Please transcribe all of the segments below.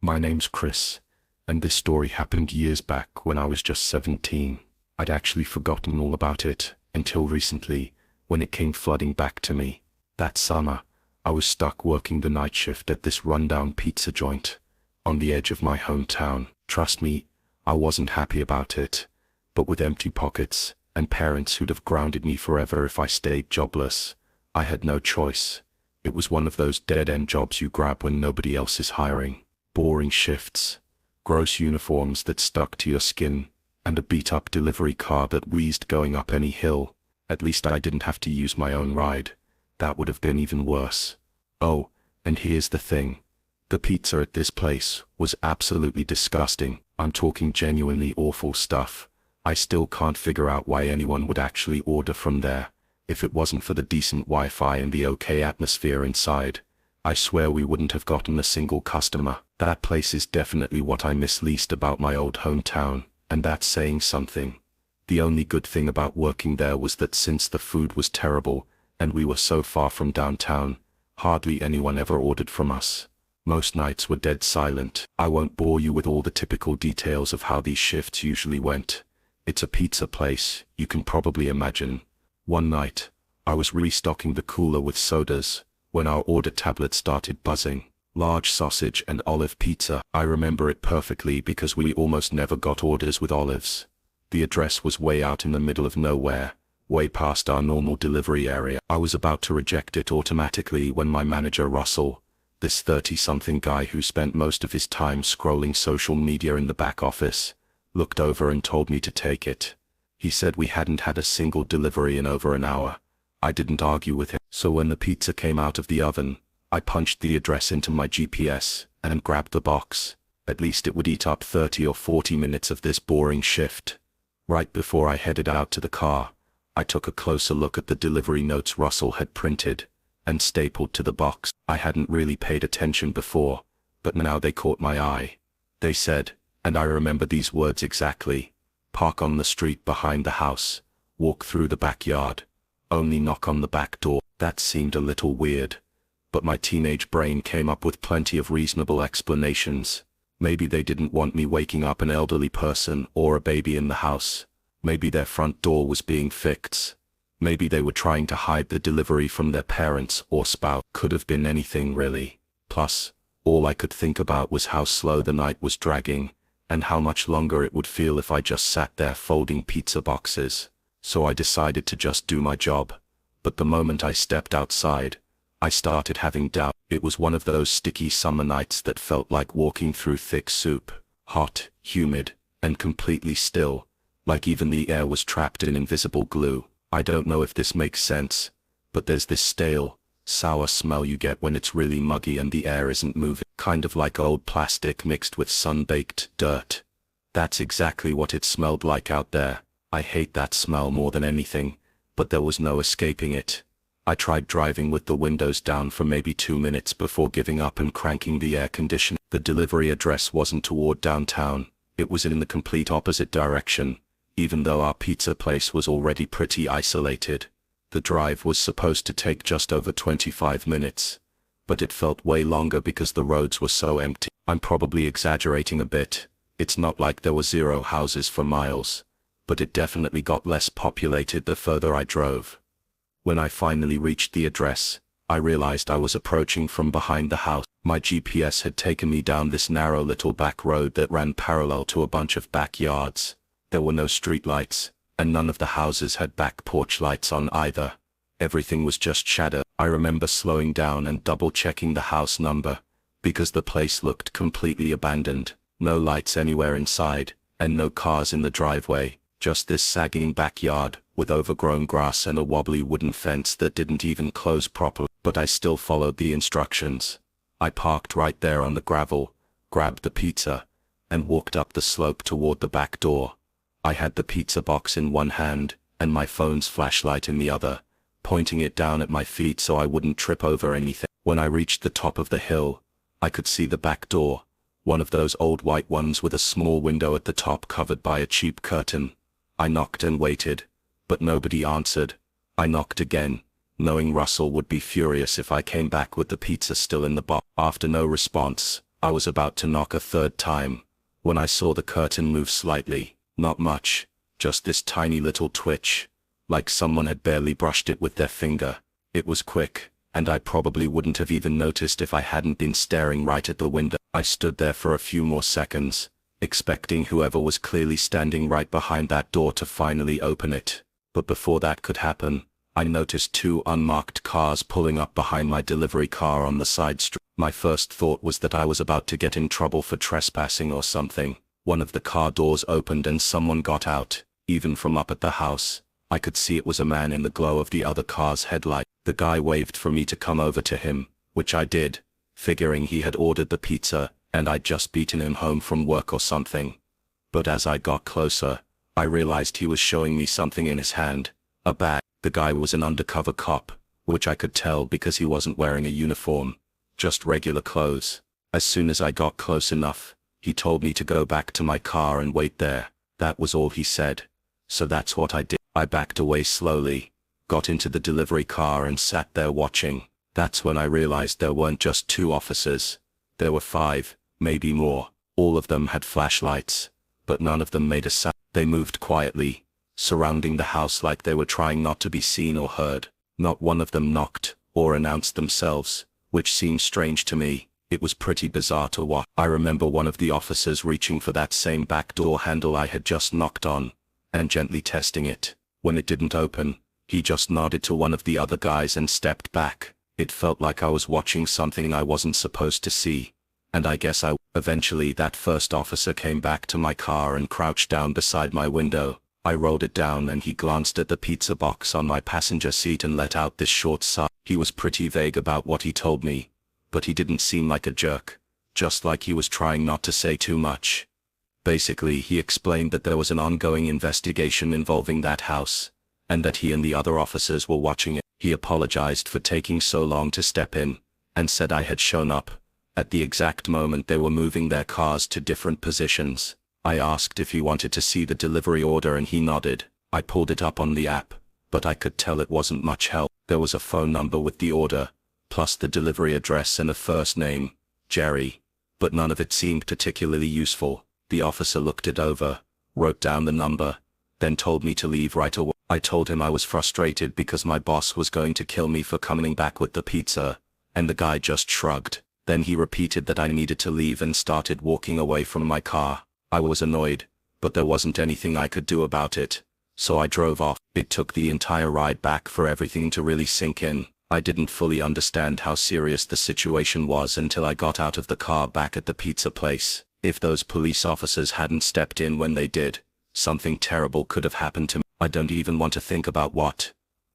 My name's Chris, and this story happened years back when I was just 17. I'd actually forgotten all about it until recently, when it came flooding back to me. That summer, I was stuck working the night shift at this rundown pizza joint on the edge of my hometown. Trust me, I wasn't happy about it, but with empty pockets and parents who'd have grounded me forever if I stayed jobless, I had no choice. It was one of those dead-end jobs you grab when nobody else is hiring. Boring shifts, gross uniforms that stuck to your skin, and a beat-up delivery car that wheezed going up any hill. At least I didn't have to use my own ride. That would have been even worse. Oh, and here's the thing. The pizza at this place was absolutely disgusting. I'm talking genuinely awful stuff. I still can't figure out why anyone would actually order from there. If it wasn't for the decent Wi-Fi and the okay atmosphere inside, I swear we wouldn't have gotten a single customer. That place is definitely what I miss least about my old hometown, and that's saying something. The only good thing about working there was that since the food was terrible, and we were so far from downtown, hardly anyone ever ordered from us. Most nights were dead silent. I won't bore you with all the typical details of how these shifts usually went. It's a pizza place, you can probably imagine. One night, I was restocking the cooler with sodas, when our order tablet started buzzing. Large sausage and olive pizza. I remember it perfectly because we almost never got orders with olives. The address was way out in the middle of nowhere, way past our normal delivery area. I was about to reject it automatically when my manager Russell, this 30-something guy who spent most of his time scrolling social media in the back office, looked over and told me to take it. He said we hadn't had a single delivery in over an hour. I didn't argue with him, so when the pizza came out of the oven, I punched the address into my GPS and grabbed the box. At least it would eat up 30 or 40 minutes of this boring shift. Right before I headed out to the car, I took a closer look at the delivery notes Russell had printed and stapled to the box. I hadn't really paid attention before, but now they caught my eye. They said, and I remember these words exactly, "Park on the street behind the house, walk through the backyard, only knock on the back door." That seemed a little weird, but my teenage brain came up with plenty of reasonable explanations. Maybe they didn't want me waking up an elderly person or a baby in the house. Maybe their front door was being fixed. Maybe they were trying to hide the delivery from their parents or spouse. Could have been anything really. Plus, all I could think about was how slow the night was dragging, and how much longer it would feel if I just sat there folding pizza boxes. So I decided to just do my job. But the moment I stepped outside, I started having doubt. It was one of those sticky summer nights that felt like walking through thick soup, hot, humid, and completely still, like even the air was trapped in invisible glue. I don't know if this makes sense, but there's this stale, sour smell you get when it's really muggy and the air isn't moving, kind of like old plastic mixed with sun-baked dirt. That's exactly what it smelled like out there. I hate that smell more than anything, but there was no escaping it. I tried driving with the windows down for maybe 2 minutes before giving up and cranking the air conditioner. The delivery address wasn't toward downtown, it was in the complete opposite direction, even though our pizza place was already pretty isolated. The drive was supposed to take just over 25 minutes, but it felt way longer because the roads were so empty. I'm probably exaggerating a bit. It's not like there were 0 houses for miles, but it definitely got less populated the further I drove. When I finally reached the address, I realized I was approaching from behind the house. My GPS had taken me down this narrow little back road that ran parallel to a bunch of backyards. There were no streetlights, and none of the houses had back porch lights on either. Everything was just shadow. I remember slowing down and double-checking the house number, because the place looked completely abandoned. No lights anywhere inside, and no cars in the driveway, just this sagging backyard, with overgrown grass and a wobbly wooden fence that didn't even close properly. But I still followed the instructions. I parked right there on the gravel, grabbed the pizza, and walked up the slope toward the back door. I had the pizza box in one hand, and my phone's flashlight in the other, pointing it down at my feet so I wouldn't trip over anything. When I reached the top of the hill, I could see the back door, one of those old white ones with a small window at the top covered by a cheap curtain. I knocked and waited, but nobody answered. I knocked again, knowing Russell would be furious if I came back with the pizza still in the box. After no response, I was about to knock a third time when I saw the curtain move slightly. Not much, just this tiny little twitch, like someone had barely brushed it with their finger. It was quick, and I probably wouldn't have even noticed if I hadn't been staring right at the window. I stood there for a few more seconds, expecting whoever was clearly standing right behind that door to finally open it. But before that could happen, I noticed two unmarked cars pulling up behind my delivery car on the side street. My first thought was that I was about to get in trouble for trespassing or something. One of the car doors opened and someone got out. Even from up at the house, I could see it was a man in the glow of the other car's headlight. The guy waved for me to come over to him, which I did, figuring he had ordered the pizza and I'd just beaten him home from work or something. But as I got closer, I realized he was showing me something in his hand, a bag. The guy was an undercover cop, which I could tell because he wasn't wearing a uniform, just regular clothes. As soon as I got close enough, he told me to go back to my car and wait there. That was all he said. So that's what I did. I backed away slowly, got into the delivery car and sat there watching. That's when I realized there weren't just two officers. There were 5, maybe more. All of them had flashlights, but none of them made a sound. They moved quietly, surrounding the house like they were trying not to be seen or heard. Not one of them knocked or announced themselves, which seemed strange to me. It was pretty bizarre to watch. I remember one of the officers reaching for that same back door handle I had just knocked on, and gently testing it. When it didn't open, he just nodded to one of the other guys and stepped back. It felt like I was watching something I wasn't supposed to see, and I guess Eventually that first officer came back to my car and crouched down beside my window. I rolled it down and he glanced at the pizza box on my passenger seat and let out this short sigh. He was pretty vague about what he told me, but he didn't seem like a jerk, just like he was trying not to say too much. Basically, he explained that there was an ongoing investigation involving that house, and that he and the other officers were watching it. He apologized for taking so long to step in, and said I had shown up at the exact moment they were moving their cars to different positions. I asked if he wanted to see the delivery order and he nodded. I pulled it up on the app, but I could tell it wasn't much help. There was a phone number with the order, plus the delivery address and a first name, Jerry, but none of it seemed particularly useful. The officer looked it over, wrote down the number, then told me to leave right away. I told him I was frustrated because my boss was going to kill me for coming back with the pizza, and the guy just shrugged. Then he repeated that I needed to leave and started walking away from my car. I was annoyed, but there wasn't anything I could do about it, so I drove off. It took the entire ride back for everything to really sink in. I didn't fully understand how serious the situation was until I got out of the car back at the pizza place. If those police officers hadn't stepped in when they did, something terrible could have happened to me. I don't even want to think about what.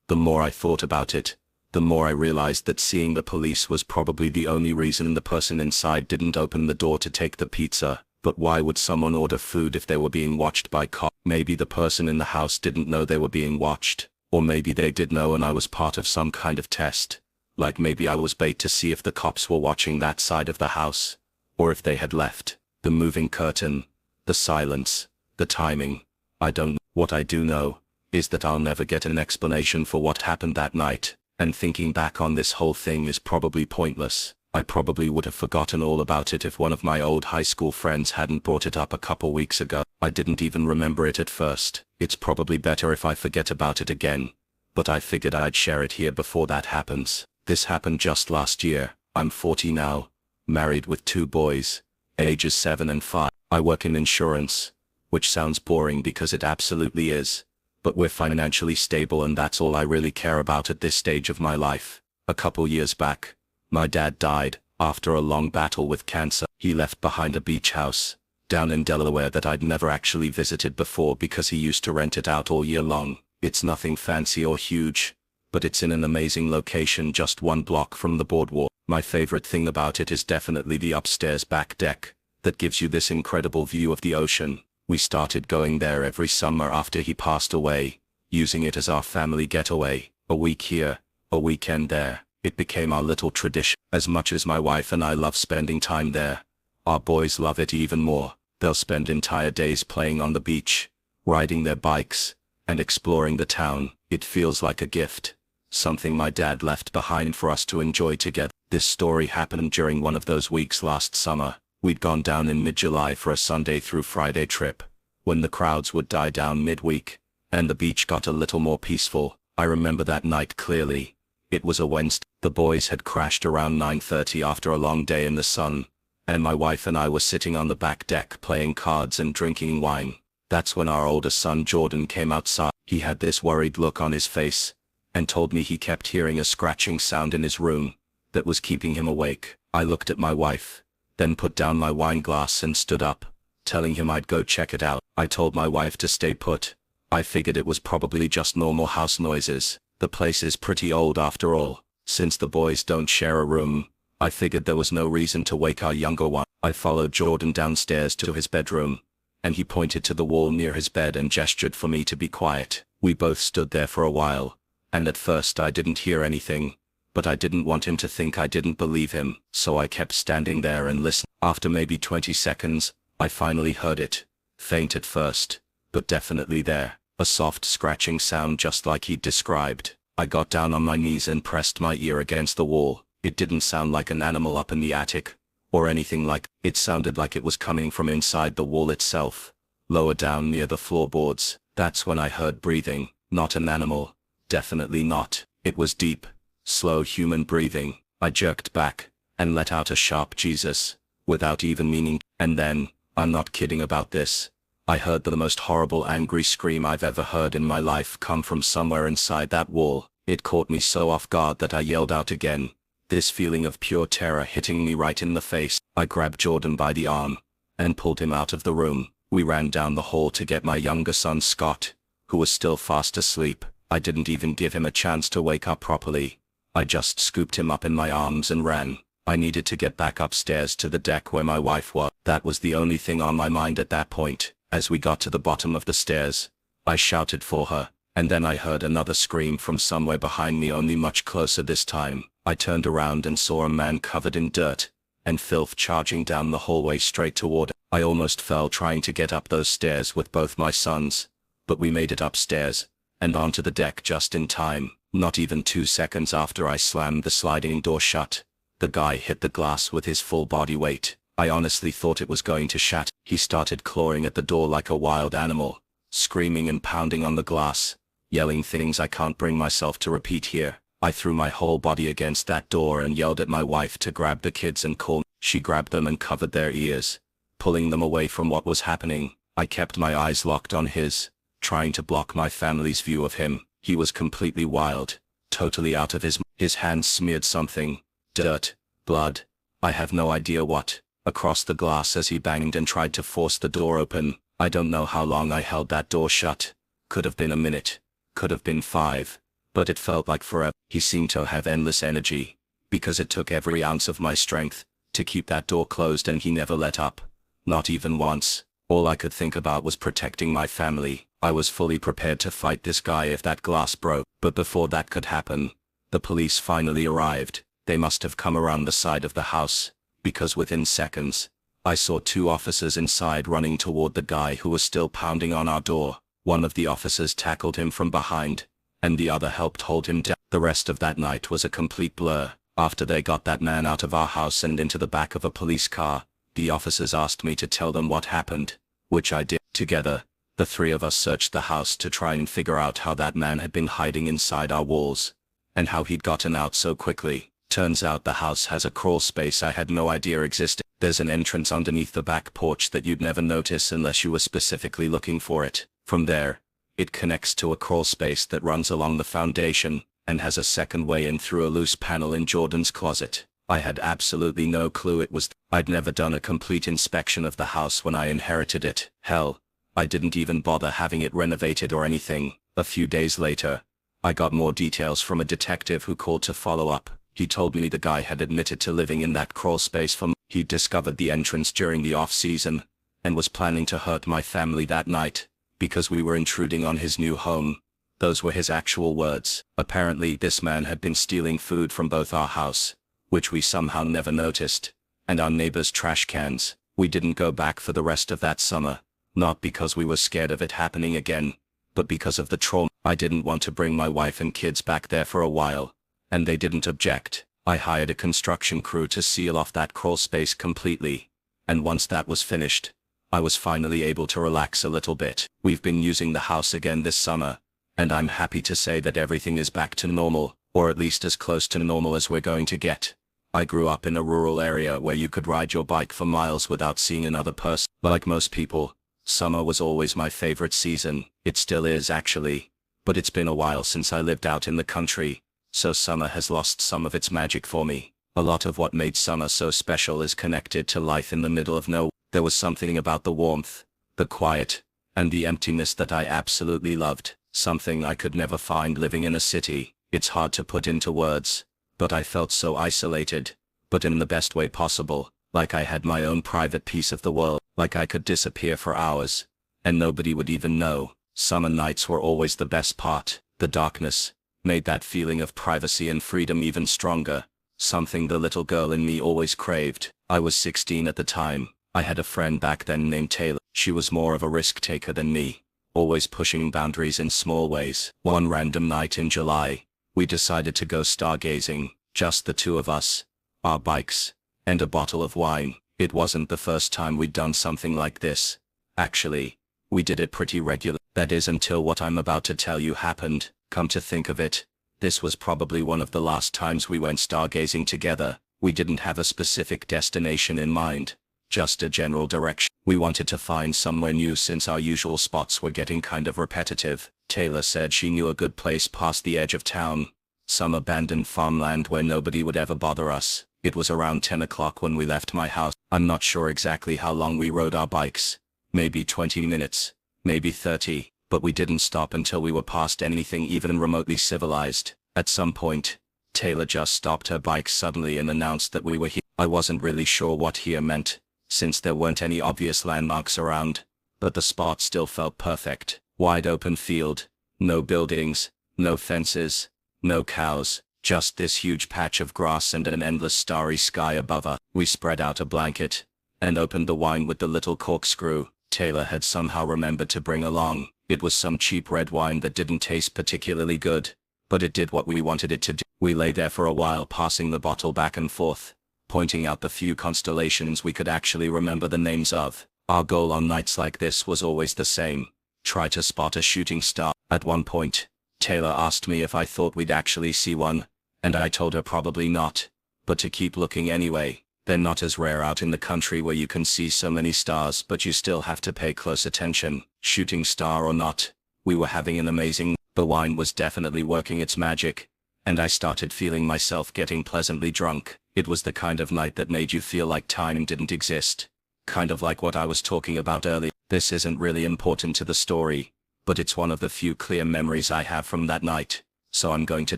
The more I thought about it, the more I realized that seeing the police was probably the only reason the person inside didn't open the door to take the pizza. But why would someone order food if they were being watched by cops? Maybe the person in the house didn't know they were being watched, or maybe they did know and I was part of some kind of test. Like maybe I was bait to see if the cops were watching that side of the house, or if they had left. The moving curtain, the silence, the timing, I don't know. What I do know is that I'll never get an explanation for what happened that night, and thinking back on this whole thing is probably pointless. I probably would have forgotten all about it if one of my old high school friends hadn't brought it up a couple weeks ago. I didn't even remember it at first. It's probably better if I forget about it again, but I figured I'd share it here before that happens. This happened just last year. I'm 40 now, married with 2 boys, ages 7 and 5. I work in insurance, which sounds boring because it absolutely is, but we're financially stable and that's all I really care about at this stage of my life. A couple years back, my dad died after a long battle with cancer. He left behind a beach house down in Delaware that I'd never actually visited before because he used to rent it out all year long. It's nothing fancy or huge, but it's in an amazing location just 1 block from the boardwalk. My favorite thing about it is definitely the upstairs back deck that gives you this incredible view of the ocean. We started going there every summer after he passed away, using it as our family getaway. A week here, a weekend there. It became our little tradition. As much as my wife and I love spending time there, our boys love it even more. They'll spend entire days playing on the beach, riding their bikes, and exploring the town. It feels like a gift, something my dad left behind for us to enjoy together. This story happened during one of those weeks last summer. We'd gone down in mid-July for a Sunday through Friday trip, when the crowds would die down midweek, and the beach got a little more peaceful. I remember that night clearly. It was a Wednesday. The boys had crashed around 9:30 after a long day in the sun, and my wife and I were sitting on the back deck playing cards and drinking wine. That's when our oldest son Jordan came outside. He had this worried look on his face, and told me he kept hearing a scratching sound in his room that was keeping him awake. I looked at my wife, then put down my wine glass and stood up, telling him I'd go check it out. I told my wife to stay put. I figured it was probably just normal house noises. The place is pretty old after all. Since the boys don't share a room, I figured there was no reason to wake our younger one. I followed Jordan downstairs to his bedroom, and he pointed to the wall near his bed and gestured for me to be quiet. We both stood there for a while, and at first I didn't hear anything, but I didn't want him to think I didn't believe him, so I kept standing there and listening. After maybe 20 seconds, I finally heard it. Faint at first, but definitely there. A soft scratching sound just like he'd described. I got down on my knees and pressed my ear against the wall. It didn't sound like an animal up in the attic, or anything like. It sounded like it was coming from inside the wall itself, lower down near the floorboards. That's when I heard breathing. Not an animal. Definitely not. It was deep, slow human breathing. I jerked back, and let out a sharp Jesus, without even meaning. And then, I'm not kidding about this, I heard the most horrible angry scream I've ever heard in my life come from somewhere inside that wall. It caught me so off guard that I yelled out again, this feeling of pure terror hitting me right in the face. I grabbed Jordan by the arm, and pulled him out of the room. We ran down the hall to get my younger son Scott, who was still fast asleep. I didn't even give him a chance to wake up properly. I just scooped him up in my arms and ran. I needed to get back upstairs to the deck where my wife was. That was the only thing on my mind at that point. As we got to the bottom of the stairs, I shouted for her, and then I heard another scream from somewhere behind me, only much closer this time. I turned around and saw a man covered in dirt and filth charging down the hallway straight toward us. I almost fell trying to get up those stairs with both my sons, but we made it upstairs and onto the deck just in time. Not even 2 seconds after I slammed the sliding door shut, the guy hit the glass with his full body weight. I honestly thought it was going to shatter. He started clawing at the door like a wild animal, screaming and pounding on the glass, yelling things I can't bring myself to repeat here. I threw my whole body against that door and yelled at my wife to grab the kids and call me. She grabbed them and covered their ears, pulling them away from what was happening. I kept my eyes locked on his, trying to block my family's view of him. He was completely wild, totally out of his mind. His hands smeared something, dirt, blood, I have no idea what, across the glass as he banged and tried to force the door open. I don't know how long I held that door shut. Could have been a minute, could have been 5, but it felt like forever. He seemed to have endless energy, because it took every ounce of my strength to keep that door closed, and he never let up, not even once. All I could think about was protecting my family. I was fully prepared to fight this guy if that glass broke, but before that could happen, the police finally arrived. They must have come around the side of the house, because within seconds, I saw 2 officers inside running toward the guy who was still pounding on our door. One of the officers tackled him from behind, and the other helped hold him down. The rest of that night was a complete blur. After they got that man out of our house and into the back of a police car, the officers asked me to tell them what happened, which I did. Together, the 3 of us searched the house to try and figure out how that man had been hiding inside our walls, and how he'd gotten out so quickly. Turns out the house has a crawl space I had no idea existed. There's an entrance underneath the back porch that you'd never notice unless you were specifically looking for it. From there, it connects to a crawl space that runs along the foundation, and has a second way in through a loose panel in Jordan's closet. I had absolutely no clue it was. I'd never done a complete inspection of the house when I inherited it. Hell, I didn't even bother having it renovated or anything. A few days later, I got more details from a detective who called to follow up. He told me the guy had admitted to living in that crawl space for months. He'd discovered the entrance during the off-season, and was planning to hurt my family that night, because we were intruding on his new home. Those were his actual words. Apparently this man had been stealing food from both our house, which we somehow never noticed, and our neighbor's trash cans. We didn't go back for the rest of that summer, not because we were scared of it happening again, but because of the trauma. I didn't want to bring my wife and kids back there for a while, and they didn't object. I hired a construction crew to seal off that crawl space completely, and once that was finished, I was finally able to relax a little bit. We've been using the house again this summer, and I'm happy to say that everything is back to normal, or at least as close to normal as we're going to get. I grew up in a rural area where you could ride your bike for miles without seeing another person. Like most people, summer was always my favorite season. It still is actually, but it's been a while since I lived out in the country, so summer has lost some of its magic for me. A lot of what made summer so special is connected to life in the middle of nowhere. There was something about the warmth, the quiet, and the emptiness that I absolutely loved, something I could never find living in a city. It's hard to put into words, but I felt so isolated, but in the best way possible, like I had my own private piece of the world, like I could disappear for hours, and nobody would even know. Summer nights were always the best part. The darkness made that feeling of privacy and freedom even stronger, something the little girl in me always craved. I was 16 at the time. I had a friend back then named Taylor. She was more of a risk taker than me, always pushing boundaries in small ways. One random night in July, we decided to go stargazing, just the two of us, our bikes, and a bottle of wine. It wasn't the first time we'd done something like this. Actually, we did it pretty regularly. That is until what I'm about to tell you happened. Come to think of it, this was probably one of the last times we went stargazing together. We didn't have a specific destination in mind, just a general direction. We wanted to find somewhere new since our usual spots were getting kind of repetitive. Taylor said she knew a good place past the edge of town, some abandoned farmland where nobody would ever bother us. It was around 10 o'clock when we left my house. I'm not sure exactly how long we rode our bikes, maybe 20 minutes, maybe 30, but we didn't stop until we were past anything even remotely civilized. At some point, Taylor just stopped her bike suddenly and announced that we were here. I wasn't really sure what here meant, since there weren't any obvious landmarks around, but the spot still felt perfect. Wide open field, no buildings, no fences, no cows, just this huge patch of grass and an endless starry sky above us. We spread out a blanket and opened the wine with the little corkscrew Taylor had somehow remembered to bring along. It was some cheap red wine that didn't taste particularly good, but it did what we wanted it to do. We lay there for a while, passing the bottle back and forth, pointing out the few constellations we could actually remember the names of. Our goal on nights like this was always the same: try to spot a shooting star. At one point, Taylor asked me if I thought we'd actually see one, and I told her probably not, but to keep looking anyway. They're not as rare out in the country where you can see so many stars, but you still have to pay close attention. Shooting star or not, we were having an amazing. The wine was definitely working its magic, and I started feeling myself getting pleasantly drunk. It was the kind of night that made you feel like time didn't exist. Kind of like what I was talking about earlier. This isn't really important to the story, but it's one of the few clear memories I have from that night, so I'm going to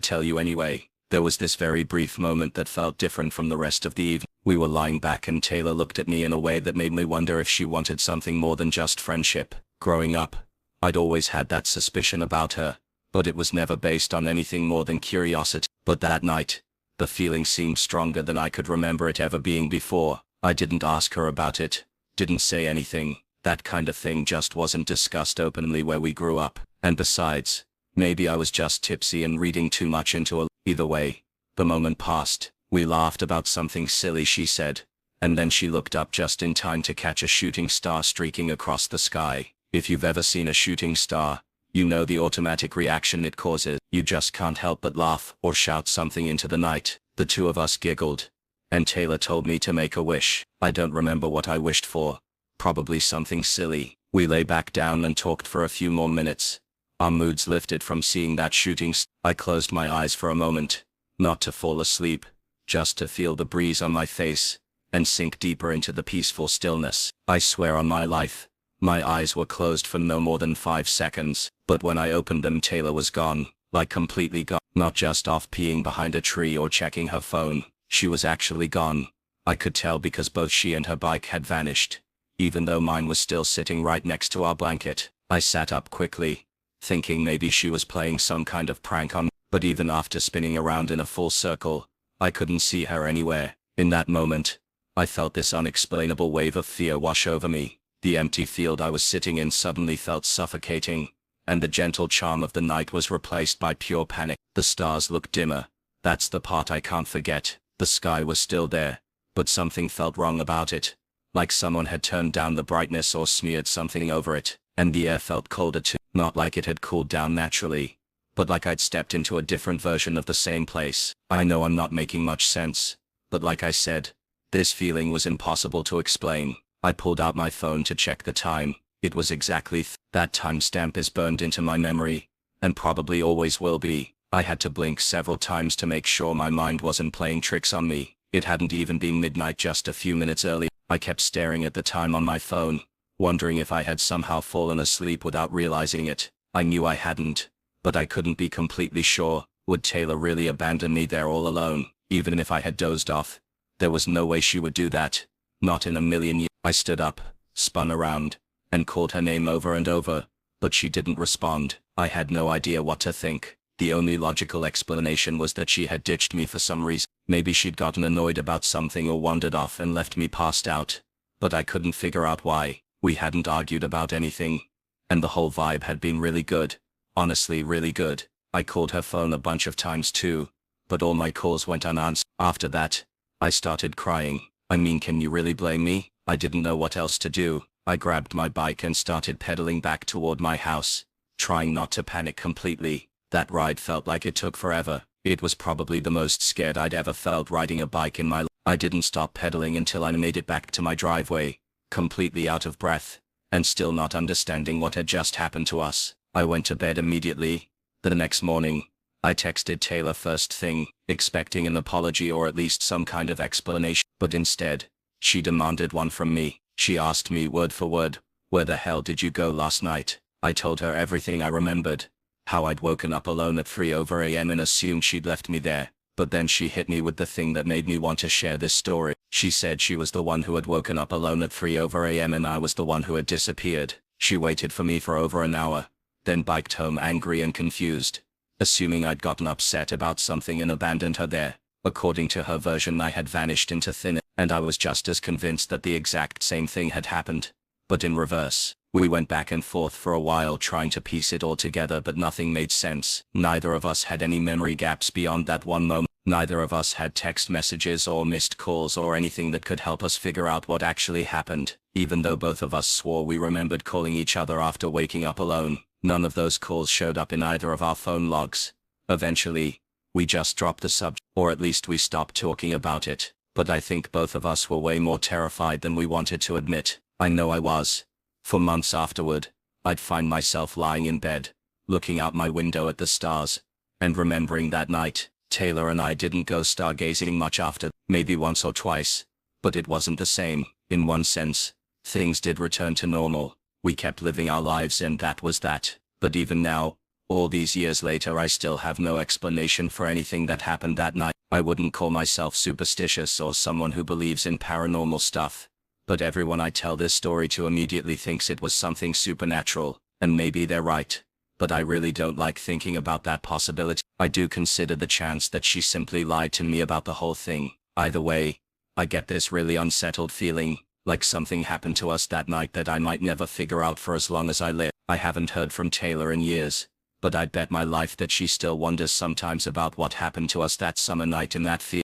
tell you anyway. There was this very brief moment that felt different from the rest of the evening. We were lying back and Taylor looked at me in a way that made me wonder if she wanted something more than just friendship. Growing up, I'd always had that suspicion about her, but it was never based on anything more than curiosity. But that night, the feeling seemed stronger than I could remember it ever being before. I didn't ask her about it, didn't say anything. That kind of thing just wasn't discussed openly where we grew up. And besides, maybe I was just tipsy and reading too much into it. Either way, the moment passed. We laughed about something silly she said, and then she looked up just in time to catch a shooting star streaking across the sky. If you've ever seen a shooting star, you know the automatic reaction it causes. You just can't help but laugh or shout something into the night. The two of us giggled, and Taylor told me to make a wish. I don't remember what I wished for. Probably something silly. We lay back down and talked for a few more minutes. Our moods lifted from seeing that shooting star. I closed my eyes for a moment, not to fall asleep, just to feel the breeze on my face, and sink deeper into the peaceful stillness. I swear on my life, my eyes were closed for no more than 5 seconds, but when I opened them Taylor was gone, like completely gone. Not just off peeing behind a tree or checking her phone, she was actually gone. I could tell because both she and her bike had vanished, even though mine was still sitting right next to our blanket. I sat up quickly, thinking maybe she was playing some kind of prank on me, but even after spinning around in a full circle, I couldn't see her anywhere. In that moment, I felt this unexplainable wave of fear wash over me. The empty field I was sitting in suddenly felt suffocating, and the gentle charm of the night was replaced by pure panic. The stars looked dimmer, That's the part I can't forget. The sky was still there, but something felt wrong about it. Like someone had turned down the brightness or smeared something over it, and the air felt colder too. Not like it had cooled down naturally, but like I'd stepped into a different version of the same place. I know I'm not making much sense, but like I said, this feeling was impossible to explain. I pulled out my phone to check the time. It was exactly that timestamp is burned into my memory, and probably always will be. I had to blink several times to make sure my mind wasn't playing tricks on me. It hadn't even been midnight just a few minutes earlier. I kept staring at the time on my phone, wondering if I had somehow fallen asleep without realizing it. I knew I hadn't, but I couldn't be completely sure. Would Taylor really abandon me there all alone? Even if I had dozed off, there was no way she would do that. Not in a million years. I stood up, spun around, and called her name over and over, but she didn't respond. I had no idea what to think. The only logical explanation was that she had ditched me for some reason. Maybe she'd gotten annoyed about something or wandered off and left me passed out. But I couldn't figure out why. We hadn't argued about anything, and the whole vibe had been really good. Honestly, really good. I called her phone a bunch of times too, but all my calls went unanswered. After that, I started crying. I mean, can you really blame me? I didn't know what else to do. I grabbed my bike and started pedaling back toward my house, trying not to panic completely. That ride felt like it took forever. It was probably the most scared I'd ever felt riding a bike in my life. I didn't stop pedaling until I made it back to my driveway, completely out of breath, and still not understanding what had just happened to us. I went to bed immediately. The next morning, I texted Taylor first thing, expecting an apology or at least some kind of explanation, but instead, she demanded one from me. She asked me word for word, "Where the hell did you go last night?" I told her everything I remembered. How I'd woken up alone at 3 a.m. and assumed she'd left me there. But then she hit me with the thing that made me want to share this story. She said she was the one who had woken up alone at 3 a.m. and I was the one who had disappeared. She waited for me for over an hour, then biked home angry and confused, assuming I'd gotten upset about something and abandoned her there. According to her version, I had vanished into thin air, and I was just as convinced that the exact same thing had happened, but in reverse. We went back and forth for a while trying to piece it all together, but nothing made sense. Neither of us had any memory gaps beyond that one moment. Neither of us had text messages or missed calls or anything that could help us figure out what actually happened. Even though both of us swore we remembered calling each other after waking up alone, none of those calls showed up in either of our phone logs. Eventually, we just dropped the subject, or at least we stopped talking about it. But I think both of us were way more terrified than we wanted to admit. I know I was. For months afterward, I'd find myself lying in bed, looking out my window at the stars, and remembering that night. Taylor and I didn't go stargazing much after, maybe once or twice, but it wasn't the same. In one sense, things did return to normal. We kept living our lives and that was that. But even now, all these years later, I still have no explanation for anything that happened that night. I wouldn't call myself superstitious or someone who believes in paranormal stuff, but everyone I tell this story to immediately thinks it was something supernatural, and maybe they're right. But I really don't like thinking about that possibility. I do consider the chance that she simply lied to me about the whole thing. Either way, I get this really unsettled feeling, like something happened to us that night that I might never figure out for as long as I live. I haven't heard from Taylor in years, but I'd bet my life that she still wonders sometimes about what happened to us that summer night in that field.